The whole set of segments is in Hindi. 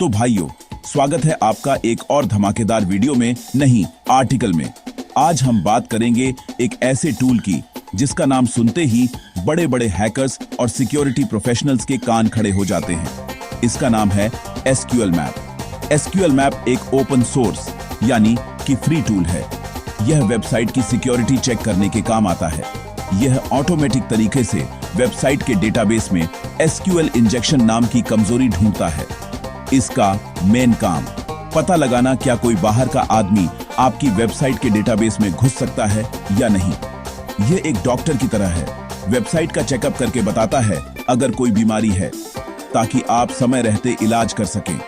तो भाइयों, स्वागत है आपका एक और धमाकेदार वीडियो में, नहीं आर्टिकल में। आज हम बात करेंगे एक ऐसे टूल की जिसका नाम सुनते ही बड़े बड़े हैकर्स और सिक्योरिटी प्रोफेशनल्स के कान खड़े हो जाते हैं। इसका नाम है एसक्यूएल मैप। एसक्यूएल मैप एक ओपन सोर्स यानी कि फ्री टूल है। यह वेबसाइट की सिक्योरिटी चेक करने के काम आता है। यह ऑटोमेटिक तरीके से वेबसाइट के डेटाबेस में एसक्यूएल इंजेक्शन नाम की कमजोरी ढूंढता है। इसका मेन काम पता लगाना क्या कोई बाहर का आदमी आपकी वेबसाइट के डेटाबेस में घुस सकता है या नहीं। यह एक डॉक्टर की तरह है, वेबसाइट का चेकअप करके बताता है अगर कोई बीमारी है, ताकि आप समय रहते इलाज कर सकें।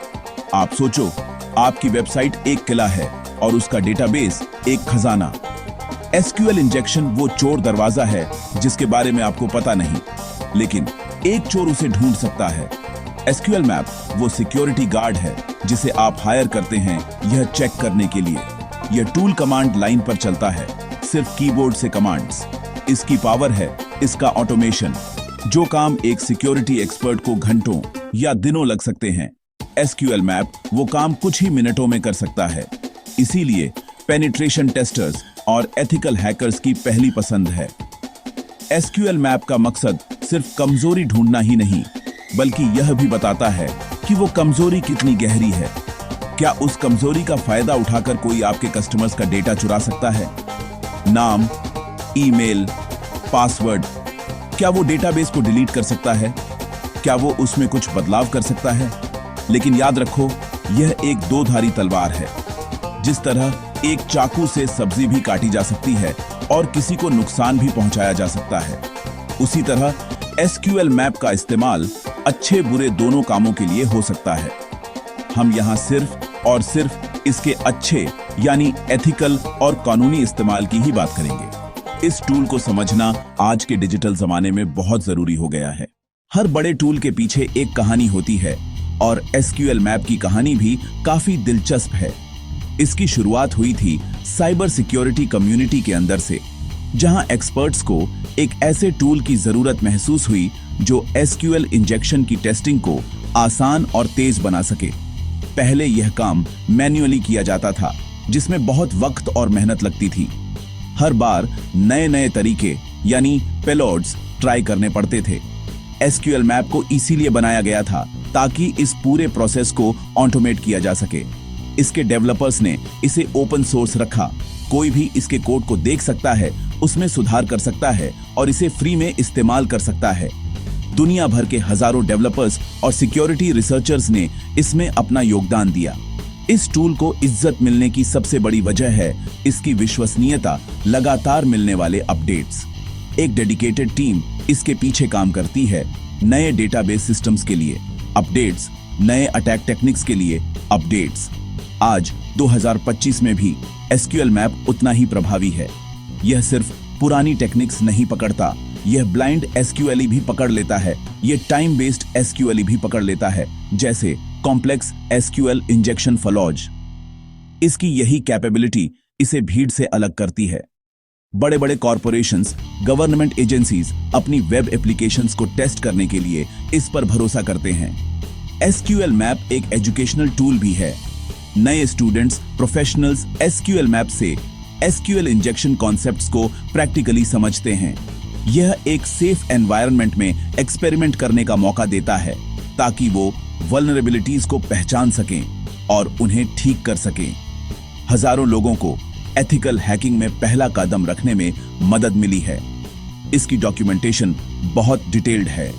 आप सोचो, आपकी वेबसाइट एक किला है और उसका डेटाबेस एक खजाना। एसक्यूएल इंजेक्शन वो चोर दरवाजा है जिसके बारे में आपको पता नहीं, लेकिन एक चोर उसे ढूंढ सकता है। एसक्यूएल मैप वो सिक्योरिटी गार्ड है जिसे आप हायर करते हैं यह चेक करने के लिए। यह टूल कमांड लाइन पर चलता है, सिर्फ कीबोर्ड से कमांड्स। इसकी पावर है इसका ऑटोमेशन। जो काम एक सिक्योरिटी एक्सपर्ट को घंटों या दिनों लग सकते हैं, एसक्यूएल मैप वो काम कुछ ही मिनटों में कर सकता है। इसीलिए पेनिट्रेशन टेस्टर्स और एथिकल हैकर्स की पहली पसंद है। एसक्यूएल मैप का मकसद सिर्फ कमजोरी ढूंढना ही नहीं, बल्कि यह भी बताता है कि वो कमजोरी कितनी गहरी है। क्या उस कमजोरी का फायदा उठाकर कोई आपके कस्टमर्स का डेटा चुरा सकता है? नाम, ईमेल, पासवर्ड, क्या वो डेटाबेस को डिलीट कर सकता है? क्या वो उसमें कुछ बदलाव कर सकता है? लेकिन याद रखो, यह एक दो-धारी तलवार है। जिस तरह एक चाकू से सब्जी भी काटी जा सकती है और किसी को नुकसान भी पहुंचाया जा सकता है, उसी तरह एसक्यूएल मैप का इस्तेमाल अच्छे बुरे दोनों कामों के लिए हो सकता है। हम यहां सिर्फ और सिर्फ इसके अच्छे यानी एथिकल और कानूनी इस्तेमाल की ही बात करेंगे। इस टूल को समझना आज के डिजिटल जमाने में बहुत जरूरी हो गया है। हर बड़े टूल के पीछे एक कहानी होती है और एसक्यूएल मैप की कहानी भी काफी दिलचस्प है। इसकी शुरुआत हुई थी साइबर सिक्योरिटी कम्युनिटी के अंदर से, जहां एक्सपर्ट्स को एक ऐसे टूल की जरूरत महसूस हुई जो एसक्यूएल इंजेक्शन की टेस्टिंग को आसान और तेज बना सके। पहले यह काम मैन्युअली किया जाता था, जिसमें बहुत वक्त और मेहनत लगती थी। हर बार नए नए तरीके यानी पेलोड्स ट्राई करने पड़ते थे। एसक्यूएल मैप को इसीलिए बनाया गया था ताकि इस पूरे प्रोसेस को ऑटोमेट किया जा सके। इसके डेवलपर्स ने इसे ओपन सोर्स रखा। कोई भी इसके कोड को देख सकता है, उसमें सुधार कर सकता है और इसे फ्री में इस्तेमाल कर सकता है। दुनिया भर के हजारों डेवलपर्स और सिक्योरिटी रिसर्चर्स ने इसमें अपना योगदान दिया। इस टूल को इज्जत मिलने की सबसे बड़ी वजह है इसकी विश्वसनीयता, लगातार मिलने वाले अपडेट्स। एक डेडिकेटेड टीम इसके पीछे काम करती है, नए डेटाबेस सिस्टम्स के लिए अपडेट्स, नए अटैक टेक्निक्स के लिए अपडेट्स। आज 2025 में भी एसक्यूएल मैप उतना ही प्रभावी है। यह सिर्फ पुरानी टेक्निक्स नहीं पकड़ता, यह ब्लाइंड एसक्यूएल भी पकड़ लेता है। यह टाइम बेस्ड एसक्यूएल भी पकड़ लेता है, जैसे कॉम्प्लेक्स एसक्यूएल इंजेक्शन फलॉज। इसकी यही कैपेबिलिटी इसे भीड़ से अलग करती है। बड़े बड़े कॉरपोरेशंस, गवर्नमेंट एजेंसीज अपनी वेब एप्लीकेशंस को टेस्ट करने के लिए इस पर भरोसा करते हैं। एसक्यूएल मैप एक एजुकेशनल टूल भी है। नए स्टूडेंट्स, प्रोफेशनल्स एसक्यूएल मैप से एसक्यूएल इंजेक्शन कॉन्सेप्ट्स को प्रैक्टिकली समझते हैं। यह एक सेफ एनवायरनमेंट में एक्सपेरिमेंट करने का मौका देता है, ताकि वो वल्नरेबिलिटीज को पहचान सकें और उन्हें ठीक कर सकें। हजारों लोगों को एथिकल हैकिंग में पहला कदम रखने में मदद मिली है। इसकी डॉक्यूमेंटेशन बहुत डिटेल्ड है।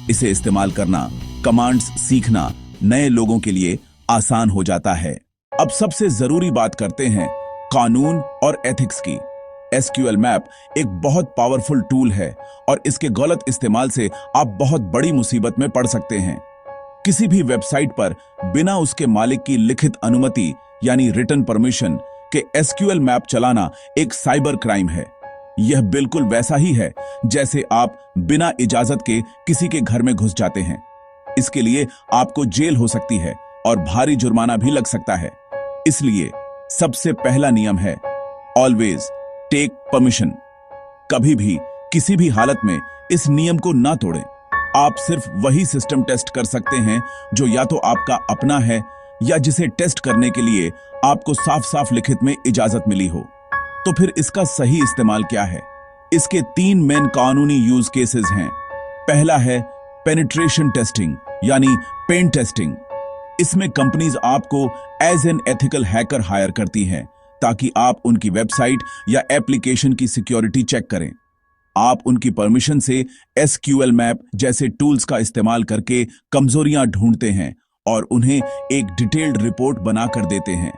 इसे इस्तेमाल करना, कमांड्स सीखना नए लोगों के लिए आसान हो जाता है। अब सबसे जरूरी बात करते हैं कानून और एथिक्स की। एसक्यूएल मैप एक बहुत पावरफुल टूल है और इसके गलत इस्तेमाल से आप बहुत बड़ी मुसीबत में पड़ सकते हैं। किसी भी वेबसाइट पर बिना उसके मालिक की लिखित अनुमति यानी रिटन परमिशन के एसक्यूएल मैप चलाना एक साइबर क्राइम है। यह बिल्कुल वैसा ही है जैसे आप बिना इजाजत के किसी के घर में घुस जाते हैं। इसके लिए आपको जेल हो सकती है और भारी जुर्माना भी लग सकता है। इसलिए सबसे पहला नियम है ऑलवेज टेक परमिशन। कभी भी किसी भी हालत में इस नियम को ना तोड़ें। आप सिर्फ वही सिस्टम टेस्ट कर सकते हैं जो या तो आपका अपना है या जिसे टेस्ट करने के लिए आपको साफ साफ लिखित में इजाजत मिली हो। तो फिर इसका सही इस्तेमाल क्या है? इसके 3 मेन कानूनी यूज केसेस हैं। पहला है पेनिट्रेशन टेस्टिंग यानी पेन टेस्टिंग। इसमें कंपनीज आपको as an ethical hacker hire करती हैं ताकि आप उनकी वेबसाइट या एप्लीकेशन की सिक्योरिटी चेक करें। आप उनकी परमिशन से SQL मैप जैसे टूल्स का इस्तेमाल करके कमजोरियां ढूंढते हैं और उन्हें एक डिटेल्ड रिपोर्ट बनाकर देते हैं।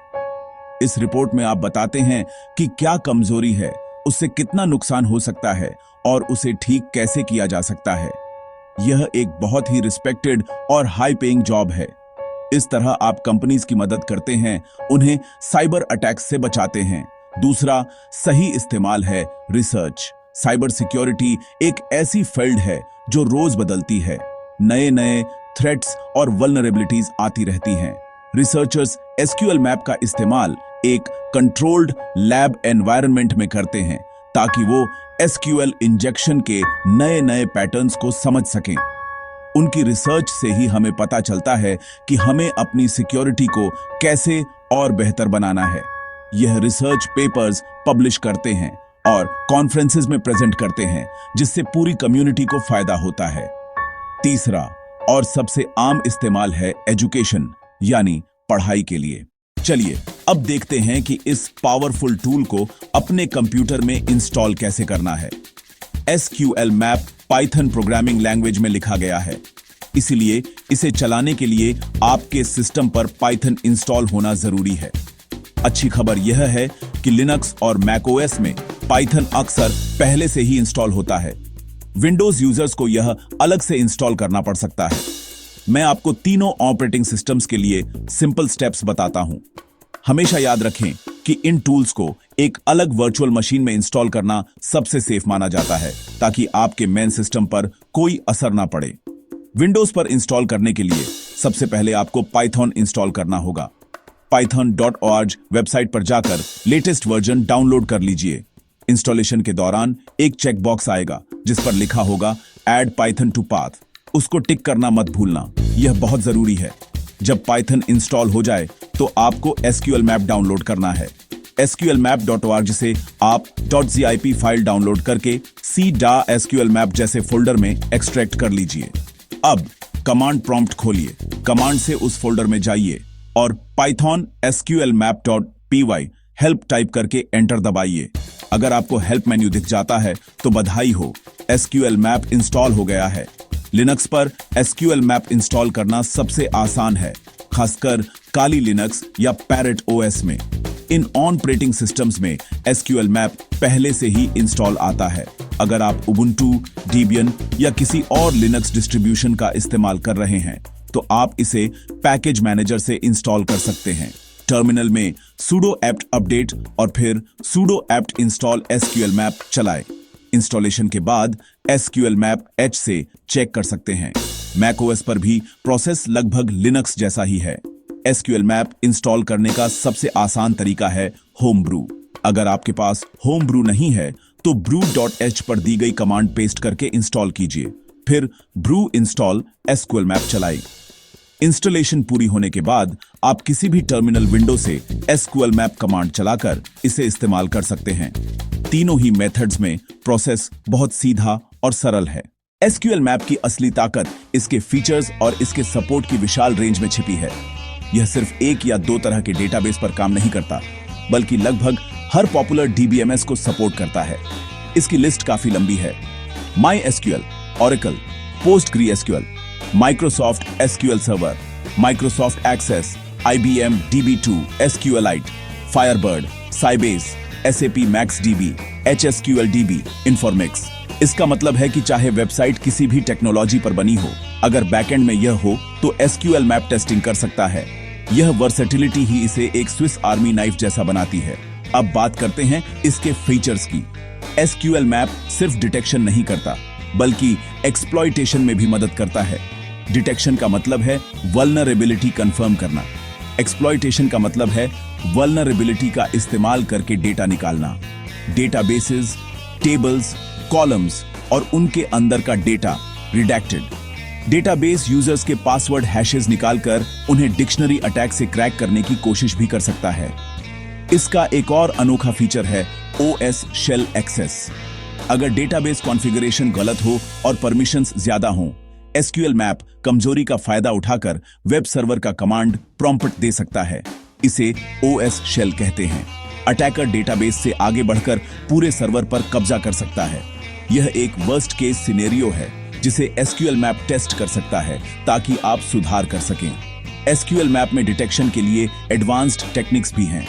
इस रिपोर्ट में आप बताते हैं कि क्या कमजोरी है, उससे कितना नुकसान हो सकता है और उसे ठीक कैसे किया जा सकता है। यह एक बहुत ही रिस्पेक्टेड और हाई पेइंग जॉब है। इस तरह आप कंपनीज की मदद करते हैं, उन्हें साइबर अटैक्स से बचाते हैं। दूसरा सही इस्तेमाल है रिसर्च। साइबर सिक्योरिटी एक ऐसी फील्ड है जो रोज बदलती है। नए नए थ्रेट्स और वल्नरेबिलिटीज आती रहती हैं। रिसर्चर्स SQL मैप का इस्तेमाल एक कंट्रोल्ड लैब एनवायरनमेंट में करते हैं ताकि वो SQL इंजेक्शन के नए नए पैटर्न्स को समझ सकें। उनकी रिसर्च से ही हमें पता चलता है कि हमें अपनी सिक्योरिटी को कैसे और बेहतर बनाना है। यह रिसर्च पेपर्स पब्लिश करते हैं और कॉन्फ्रेंसेस में प्रेजेंट करते हैं, जिससे पूरी कम्युनिटी को फायदा होता है। तीसरा और सबसे आम इस्तेमाल है एजुकेशन यानी पढ़ाई के लिए। चलिए अब देखते हैं कि इस पावरफुल टूल को अपने कंप्यूटर में इंस्टॉल कैसे करना है। SQL map Python programming language में लिखा गया है, इसलिए इसे चलाने के लिए आपके सिस्टम पर पाइथन इंस्टॉल होना जरूरी है। अच्छी खबर यह है कि लिनक्स और मैकओएस में पाइथन अक्सर पहले से ही इंस्टॉल होता है। विंडोज यूजर्स को यह अलग से इंस्टॉल करना पड़ सकता है। मैं आपको तीनों ऑपरेटिंग सिस्टम्स के लिए सिंपल स्टेप्स बताता हूं। हमेशा याद रखें कि इन टूल्स को एक अलग वर्चुअल मशीन में इंस्टॉल करना सबसे सेफ माना जाता है ताकि आपके मेन सिस्टम पर कोई असर ना पड़े। विंडोज पर इंस्टॉल करने के लिए सबसे पहले आपको पाइथन इंस्टॉल करना होगा। python.org वेबसाइट पर जाकर लेटेस्ट वर्जन डाउनलोड कर लीजिए। इंस्टॉलेशन के दौरान एक चेकबॉक्स आएगा जिस पर लिखा होगा ऐड पाइथन टू पाथ। उसको टिक करना मत भूलना, यह बहुत जरूरी है। जब पाइथन इंस्टॉल हो जाए तो आपको SQL मैप डाउनलोड करना है। sqlmap.org से आप .zip फाइल डाउनलोड करके c.sql मैप जैसे फोल्डर में एक्सट्रैक्ट कर लीजिए। अब कमांड प्रॉम्प्ट खोलिए, कमांड से उस फोल्डर में जाइए और python sqlmap.py हेल्प टाइप करके एंटर दबाइए। अगर आपको हेल्प मेन्यू दिख जाता है तो बधाई हो, SQL मैप इंस्टॉल हो गया है। लिनक्स पर SQL मैप इंस्टॉल करना सबसे आसान है, खासकर काली लिनक्स या पैरेट OS में। इन ऑपरेटिंग सिस्टम्स में SQL मैप पहले से ही इंस्टॉल आता है। अगर आप उबुंटू, डेबियन या किसी और लिनक्स डिस्ट्रीब्यूशन का इस्तेमाल कर रहे हैं तो आप इसे पैकेज मैनेजर से इंस्टॉल कर सकते हैं। टर्मिनल में sudo apt अपडेट और फिर sudo apt install SQL map चलाएं। इंस्टॉलेशन के बाद SQL मैप H से चेक कर सकते हैं। मैकओएस पर भी प्रोसेस लगभग लिनक्स जैसा ही है। SQL मैप इंस्टॉल करने का सबसे आसान तरीका है होमब्रू। अगर आपके पास होमब्रू नहीं है तो brew.h पर दी गई कमांड पेस्ट करके इंस्टॉल कीजिए, फिर brew इंस्टॉल SQL मैप चलाएं। इंस्टॉलेशन पूरी होने के बाद आप किसी भी टर्मिनल विंडो से SQL मैप कमांड चलाकर इसे इस्तेमाल कर सकते हैं। तीनों ही मेथड्स में प्रोसेस बहुत सीधा और सरल है। SQL मैप की असली ताकत इसके फीचर्स और इसके सपोर्ट की विशाल रेंज में छिपी है। यह सिर्फ एक या दो तरह के डेटाबेस पर काम नहीं करता, बल्कि लगभग हर पॉपुलर DBMS को सपोर्ट करता है। इसकी लिस्ट काफी लंबी है। MySQL, Oracle, PostgreSQL, Microsoft SQL Server, Microsoft Access, IBM DB2, SQLite, Firebird, Sybase, SAP MaxDB, HSQLDB, Informix। इसका मतलब है कि चाहे वेबसाइट किसी भी टेक्नोलॉजी पर बनी हो, अगर बैकएंड में यह हो तो SQL मैप टेस्टिंग कर सकता है। यह वर्सेटिलिटी ही इसे एक स्विस आर्मी नाइफ जैसा बनाती है। अब बात करते हैं इसके फीचर्स की। SQL मैप सिर्फ डिटेक्शन नहीं करता, बल्कि एक्सप्लॉइटेशन में भी मदद करता है। डिटेक्शन का मतलब है वल्नरेबिलिटी कंफर्म करना। एक्सप्लॉइटेशन का मतलब है वल्नरेबिलिटी का इस्तेमाल करके डेटा निकालना। डेटाबेसेस, टेबल्स, कॉलम्स और उनके अंदर का डेटा रिडैक्टेड डेटाबेस यूजर्स के पासवर्ड हैशेस निकालकर उन्हें डिक्शनरी अटैक से क्रैक करने की कोशिश भी कर सकता है। इसका एक और अनोखा फीचर है OS शेल एक्सेस। अगर डेटाबेस कॉन्फ़िगरेशन गलत हो और परमिशंस ज्यादा हों, SQL मैप कमजोरी का फायदा उठाकर वेब सर्वर का कमांड प्रॉम्प्ट दे सकता है। इसे OS शेल कहते हैं। अटैकर डेटाबेस से आगे बढ़कर पूरे सर्वर पर कब्जा कर सकता है। यह एक वर्स्ट केस सिनेरियो है जिसे SQL मैप टेस्ट कर सकता है ताकि आप सुधार कर सकें। SQL मैप में डिटेक्शन के लिए एडवांस्ड टेक्निक्स भी हैं।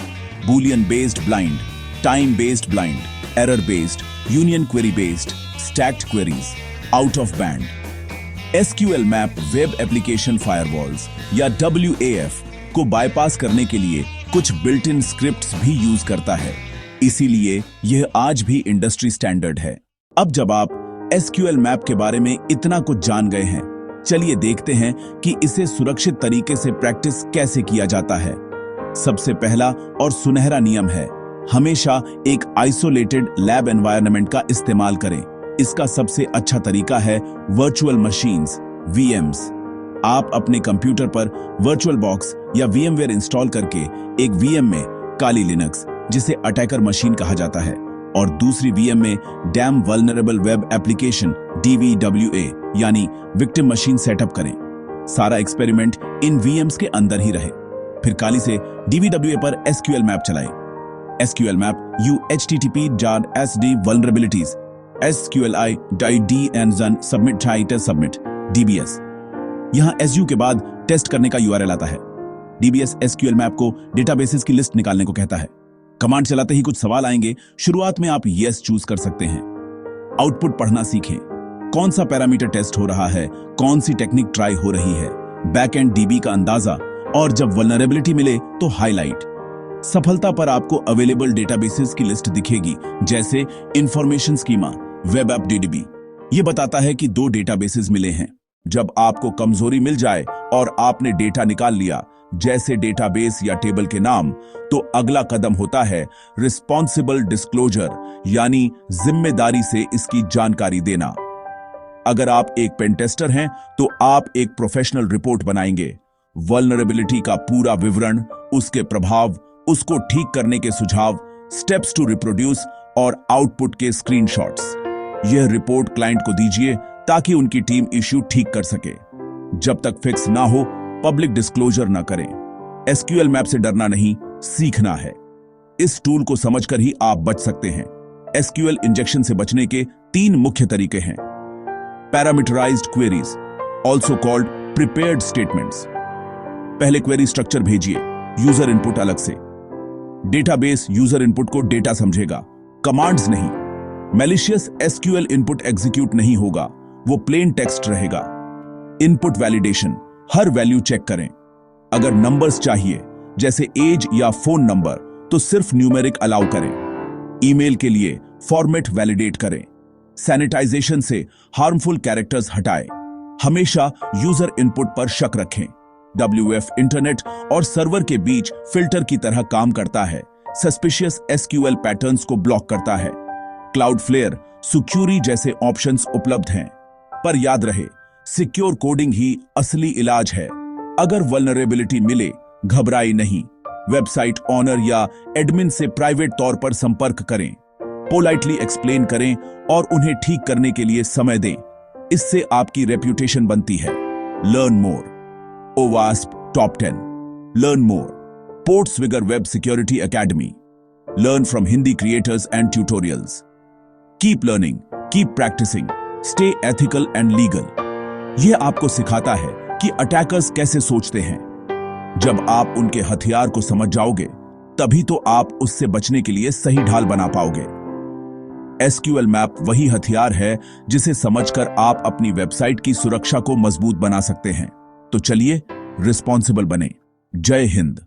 Boolean based blind, time based blind, error based, union query based, stacked queries, out of band. SQL map web application firewalls या WAF को बाईपास करने के लिए कुछ बिल्ट इन स्क्रिप्ट्स भी यूज करता है। इसीलिए यह आज भी इंडस्ट्री स्टैंडर्ड है। अब जब आप SQL मैप के बारे में इतना कुछ जान गए हैं, चलिए देखते हैं कि इसे सुरक्षित तरीके से प्रैक्टिस कैसे किया जाता है। सबसे पहला और सुनहरा नियम है, हमेशा एक आइसोलेटेड लैब एनवायरनमेंट का इस्तेमाल करें। इसका सबसे अच्छा तरीका है वर्चुअल मशीन्स, VMs। आप अपने कंप्यूटर पर वर्चुअल बॉक्स या VMware इंस्टॉल करके एक VM में काली लिनक्स, जिसे अटैकर मशीन कहा जाता है, और दूसरी VM में dam vulnerable web application DVWA यानी विक्टिम मशीन सेटअप करें। सारा एक्सपेरिमेंट इन VMs के अंदर ही रहे। फिर काली से DVWA पर SQL मैप चलाएं। SQL map http://sd vulnerabilities sqli.d submit submit DBS। यहां SU के बाद टेस्ट करने का URL आता है। DBS SQL मैप को डेटाबेसेस की लिस्ट निकालने को कहता है। कमांड चलाते ही कुछ सवाल आएंगे। शुरुआत में आप यस चूज कर सकते हैं। आउटपुट पढ़ना सीखें। कौन सा पैरामीटर टेस्ट हो रहा है, कौन सी टेक्निक ट्राई हो रही है, बैकएंड DB का अंदाजा, और जब वल्नरेबिलिटी मिले तो हाईलाइट। सफलता पर आपको अवेलेबल डेटाबेसेस की लिस्ट दिखेगी, जैसे information schema, web app DDB। ये बताता है कि 2 डेटाबेसेस मिले हैं। जब आपको कमजोरी मिल जाए और आपने डेटा निकाल लिया, जैसे डेटाबेस या टेबल के नाम, तो अगला कदम होता है रिस्पॉन्सिबल डिस्क्लोजर, यानी जिम्मेदारी से इसकी जानकारी देना। अगर आप एक पेन टेस्टर हैं तो आप एक प्रोफेशनल रिपोर्ट बनाएंगे। वल्नरेबिलिटी का पूरा विवरण, उसके प्रभाव, उसको ठीक करने के सुझाव, स्टेप्स टू रिप्रोड्यूस और आउटपुट के स्क्रीनशॉट्स। यह रिपोर्ट क्लाइंट को दीजिए ताकि उनकी टीम इश्यू ठीक कर सके। जब तक फिक्स ना हो, पब्लिक डिस्क्लोजर ना करें। SQL मैप से डरना नहीं, सीखना है। इस टूल को समझकर ही आप बच सकते हैं। SQL इंजेक्शन से बचने के 3 मुख्य तरीके हैं। Parameterised queries, also called prepared statements. पहले क्वेरी स्ट्रक्चर भेजिए, यूजर इनपुट अलग से। डेटाबेस यूजर इनपुट को डेटा समझेगा, कमांड्स नहीं। मैलिशियस SQL इनपुट एग्जीक्यूट नहीं होगा, वो प्लेन टेक्स्ट रहेगा। इनपुट वैलिडेशन, हर वैल्यू चेक करें। अगर नंबर्स चाहिए, जैसे एज या फोन नंबर, तो सिर्फ न्यूमेरिक अलाउ करें। ईमेल के लिए फॉर्मेट वैलिडेट करें। सैनिटाइजेशन से हार्मफुल कैरेक्टर्स हटाएं। हमेशा यूजर इनपुट पर शक रखें। WF इंटरनेट और सर्वर के बीच फिल्टर की तरह काम करता है। सस्पिशियस SQL पैटर्न्स को ब्लॉक करता है। क्लाउडफ्लेयर, सिक्योरी जैसे ऑप्शंस उपलब्ध हैं, पर याद रहे, सिक्योर कोडिंग ही असली इलाज है। अगर वल्नरेबिलिटी मिले, घबराई नहीं। वेबसाइट ऑनर या एडमिन से प्राइवेट तौर पर संपर्क करें। पोलाइटली एक्सप्लेन करें और उन्हें ठीक करने के लिए समय दें। इससे आपकी रेप्यूटेशन बनती है। Learn more, OWASP Top 10, Learn more, Portswigger Web Security Academy, learn from Hindi creators and tutorials. Keep learning, keep practicing, stay ethical and legal. यह आपको सिखाता है कि अटैकर्स कैसे सोचते हैं। जब आप उनके हथियार को समझ जाओगे, तभी तो आप उससे बचने के लिए सही ढाल बना पाओगे। SQL मैप वही हथियार है जिसे समझकर आप अपनी वेबसाइट की सुरक्षा को मजबूत बना सकते हैं। तो चलिए रिस्पॉन्सिबल बने। जय हिंद।